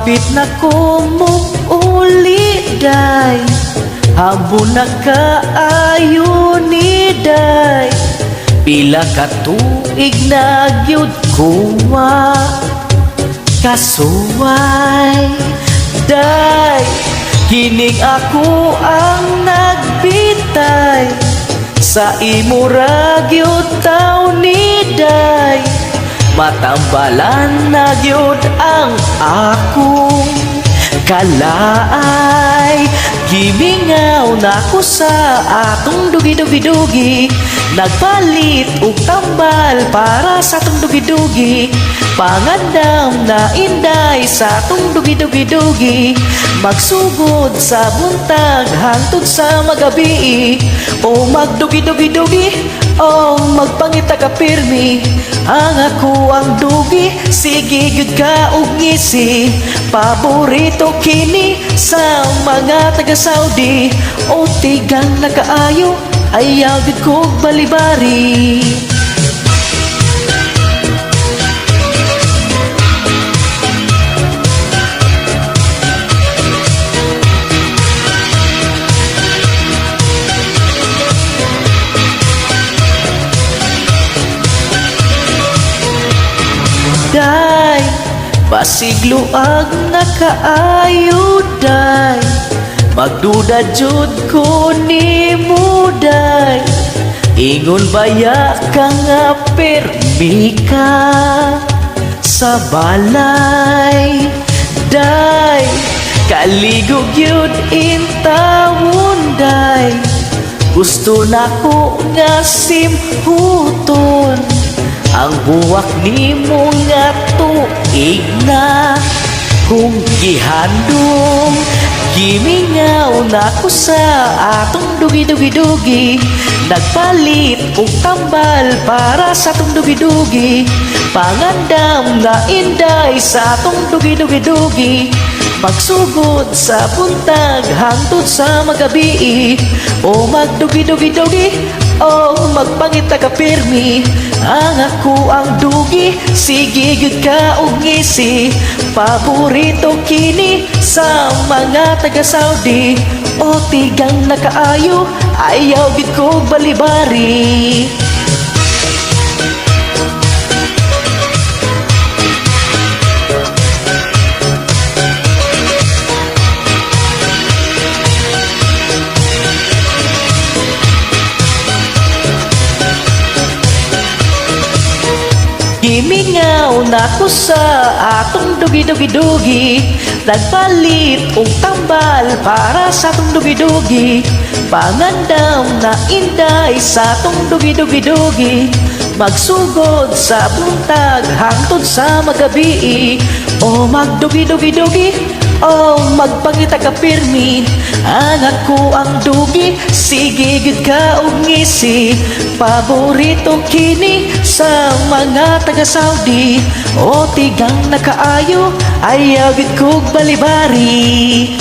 hapit na ko mo uli day, hambon na kaayo ni day. Pila ka tuig na gyud kuwa kasuway day, kining ako ang nagbitay sa imo ra gyud taw ni day. Matambalan na gyud ang akong kalaay, gimingaw na ko sa atong dugi-dugi-dugi, nagpalit og tambal para sa atong dugi-dugi. Pangandam na inday sa atong dugi-dugi-dugi, magsugod sa buntag hangtod sa magabi. O magdugi-dugi-dugi, o magpangita ka pirmi, ang ako ang dugi, sige gyud ka og ngisi. Paborito kini sa mga taga-Saudi, o tigang na kaayo, ayaw gyud kog balibari. Day, pasiglo ang nakaayo day, magduda jud ko ni mo day. Ingon baya ka nga permi ka sa balay day, kaligog yun intawon day. Gusto na ko nga simhuton ang buwak ni mo nga tuig na kung gihandong. Gimingaw na ko sa atong dugi-dugi-dugi, nagpalit og tambal para sa atong dugi-dugi. Pangandam na inday sa atong dugi-dugi-dugi, magsugod sa buntag hangtod sa magabi. O magdugi-dugi-dugi, o magpangita ka pirmi, ang ako ang dugi, sige gyud ka og ngisi. Paborito kini sa mga taga-Saudi, o tigang na kaayo, ayaw gyud kog balibari. Gimingaw na ko sa atong dugi-dugi-dugi, nagpalit og tambal para sa atong dugi-dugi. Pangandam na inday sa atong dugi-dugi-dugi, magsugod sa buntag hangtod sa magabi. O magdugi-dugi-dugi, o magpangita ka pirmi, ang ako ang dugi, sige gyud ka og ngisi. Paborito kini sa mga taga-Saudi, o tigang na kaayo, ayaw gyud kog balibari.